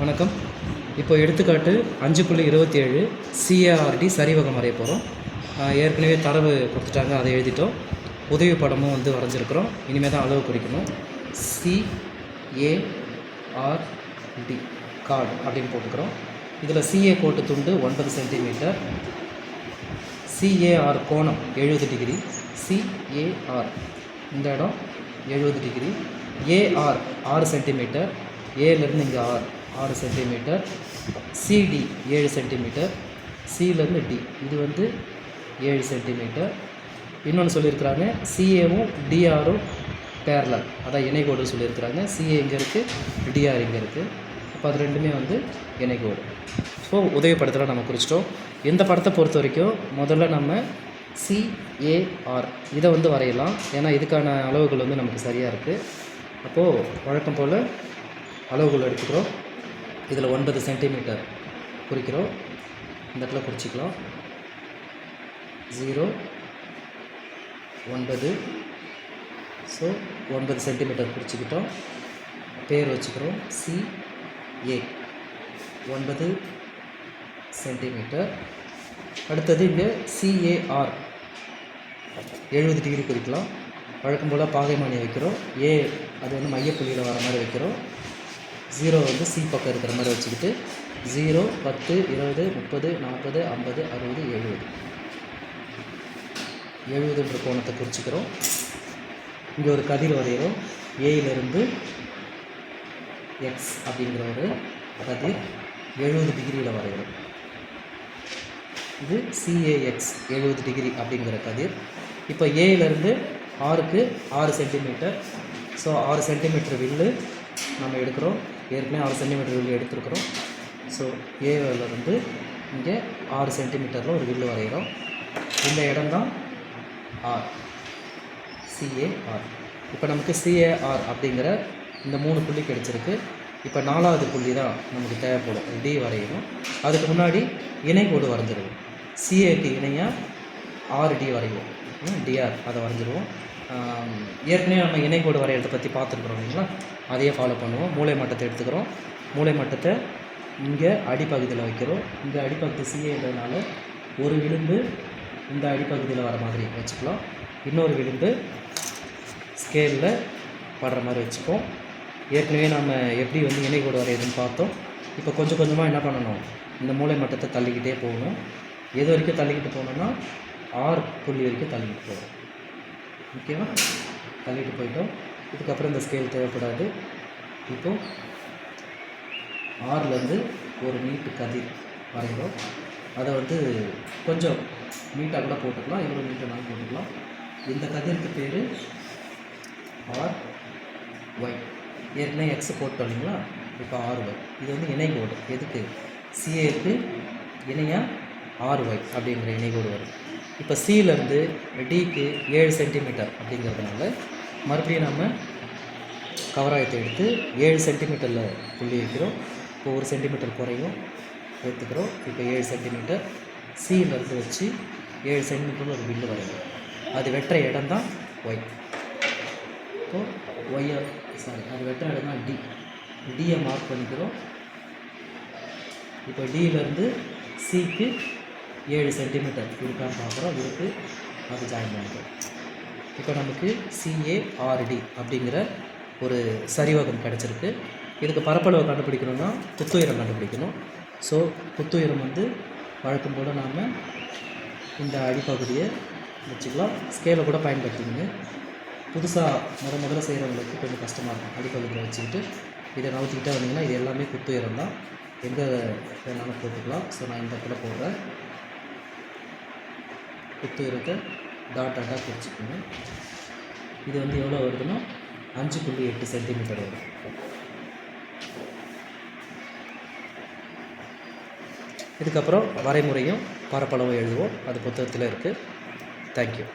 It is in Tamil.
வணக்கம். இப்போ எடுத்துக்காட்டு 5.27 CARD சரிவகம் வரைய போகிறோம். ஏற்கனவே தரவு கொடுத்துட்டாங்க, அதை எழுதிட்டோம். உதவி படமும் வரைஞ்சிருக்கிறோம். இனிமேல் தான் அளவு குறிக்கணும். CARD கார்டு அப்படின்னு போட்டுக்கிறோம். இதில் CA கோட்டு துண்டு 9 சென்டிமீட்டர், CAR கோணம் 70 டிகிரி, CAR இந்த இடம் 70 டிகிரி, AR 6 சென்டிமீட்டர், ஏலேருந்து இங்கே 6 சென்டிமீட்டர், CD 7 சென்டிமீட்டர், சிலேருந்து D இது 7 சென்டிமீட்டர். இன்னொன்று சொல்லியிருக்கிறாங்க, CAவும் DRும் பேரலல், அதான் இணைகோடு சொல்லியிருக்கிறாங்க. CA இங்கே இருக்குது, DR இங்கே இருக்குது. அப்போ அது ரெண்டுமே இணைகோடு. ஸோ உதவி படத்தில் நம்ம குறிச்சிட்டோம். இந்த படத்தை பொறுத்த வரைக்கும் முதல்ல நம்ம CAR இதை வரையலாம். ஏன்னா இதுக்கான அளவுகள் நமக்கு சரியாக இருக்குது. அப்போது வழக்கம் போல் அளவுகள் எடுத்துக்கிறோம். இதில் 9 சென்டிமீட்டர் குறிக்கிறோம். இந்த இடத்துல குறிச்சிக்கலாம். 0 9. So 9 centimetre குறிச்சிக்கிட்டோம். பேர் வச்சுக்கிறோம். CA 9 centimetre. அடுத்தது இங்கே CAR 70 டிகிரி குறிக்கலாம். வழக்கம் போல் பாகைமானி வைக்கிறோம். A அது மையப்புள்ளியில் வர மாதிரி வைக்கிறோம். 0 C பக்கம் இருக்கிற மாதிரி வச்சுக்கிட்டு 0 10 20 30 40 50 60 70 கோணத்தை குறிச்சிக்கிறோம். இங்கே ஒரு கதிர் வரைகிறோம். ஏயிலிருந்து X அப்படிங்கிற ஒரு கதிர் 70 டிகிரியில் வரைகிறோம். இது CAX 70 டிகிரி அப்படிங்கிற கதிர். இப்போ ஏயிலிருந்து ஆருக்கு 6 சென்டிமீட்டர். ஸோ 6 சென்டிமீட்டர் வில்லு நம்ம எடுக்கிறோம். ஏற்கனவே 6 சென்டிமீட்டர் வில்லு எடுத்துருக்குறோம். ஸோ ஏவிலிருந்து இங்கே 6 சென்டிமீட்டரில் ஒரு வில்லு வரைகிறோம். இந்த இடம்தான் R, CAR. இப்போ நமக்கு CAR அப்படிங்கிற இந்த 3 புள்ளி கிடச்சிருக்கு. இப்போ 4வது புள்ளி தான் நமக்கு தேவைப்படும். D வரையணும். அதுக்கு முன்னாடி இணைகோடு வரைஞ்சிருவோம். CAக்கு இணையாக RD வரைவோம். DR அதை வரைஞ்சிருவோம். ஏற்கனவே நம்ம இணைகோடு வரைகிறத பற்றி பார்த்துருக்குறோம் இல்லைங்களா? அதையே ஃபாலோ பண்ணுவோம். மூளை மட்டத்தை எடுத்துக்கிறோம். மூளை மட்டத்தை இங்கே அடிப்பகுதியில் வைக்கிறோம். இங்கே அடிப்பகுதி CAன்றதுனால ஒரு விளிம்பு இந்த அடிப்பகுதியில் வர மாதிரி வச்சுக்கலாம். இன்னொரு விளிம்பு ஸ்கேலில் படுற மாதிரி வச்சுப்போம். ஏற்கனவே நம்ம எப்படி இணைகோடு வரைகிறதுன்னு பார்த்தோம். இப்போ கொஞ்சம் கொஞ்சமாக என்ன பண்ணணும், இந்த மூளை மட்டத்தை தள்ளிக்கிட்டே போகணும். எது வரைக்கும் தள்ளிக்கிட்டு போகணுன்னா R புள்ளி வரைக்கும் தள்ளிக்கிட்டு போகணும். ஓகேவா? தள்ளிட்டு போயிட்டோம். இதுக்கப்புறம் இந்த ஸ்கேல் தேவைப்படாது. இப்போது ஆர்லேருந்து ஒரு நீட்டு கதிர் வரைகிறோம். அதை கொஞ்சம் நீட்டாக கூட போட்டுக்கலாம், எவ்வளோ நீட்டாக போட்டுக்கலாம். இந்த கதிருக்கு பேர் RY. ஏற்கனவே X போட்டோம் இல்லைங்களா? இப்போ RY இது இணைகோடு. எதுக்கு? CAக்கு இணையாக RY அப்படிங்கிற இணைகோடு வரும். இப்போ சிலேருந்து Dக்கு 7 சென்டிமீட்டர் அப்படிங்கிறதுனால மறுபடியும் நம்ம கவராயத்தை எடுத்து 7 சென்டிமீட்டரில் புள்ளி வைக்கிறோம். இப்போ 1 சென்டிமீட்டர் குறையும் எடுத்துக்கிறோம். இப்போ 7 சென்டிமீட்டர் சிலேருந்து வச்சு 7 சென்டிமீட்டரில் ஒரு வில்லு வரையும். அது வெட்டுற இடம் தான் ஒய். இப்போது அது வெட்டுற இடம் தான் D. Dயை மார்க் பண்ணிக்கிறோம். இப்போ Dயிலேருந்து Cக்கு 7 சென்டிமீட்டர் இருக்கான்னு பார்க்குறோம். இருக்குது, அது ஜாயின் பண்ணிக்கிறோம். இப்போ நமக்கு CARD அப்படிங்கிற ஒரு சரிவகம் கிடச்சிருக்கு. இதுக்கு பரப்பளவை கண்டுபிடிக்கணும்னா குத்துயரம் கண்டுபிடிக்கணும். ஸோ குத்துயரம் வழக்கம் போல் நாம் இந்த அடிப்பகுதியை வச்சுக்கலாம். ஸ்கேலை கூட பயன்படுத்திங்க. புதுசாக முதல்ல செய்கிறவங்களுக்கு கொஞ்சம் கஷ்டமாக இருக்கும். அடிப்பகுதியில் வச்சுக்கிட்டு இதை நவுத்திக்கிட்டே வந்தீங்கன்னா இது எல்லாமே குத்துயரம் தான். எங்கே வேணாலும் போட்டுக்கலாம். ஸோ நான் இந்த இடத்துல போடுறேன். குத்துயரத்தை டாட்டாக குறிச்சிக்கணும். இது எவ்வளோ வருதுன்னா 5.8 சென்டிமீட்டர் வரும். இதுக்கப்புறம் வரைமுறையும் பரப்பளவும் எழுதுவோம். அது புத்தகத்தில் இருக்குது. தேங்க்யூ.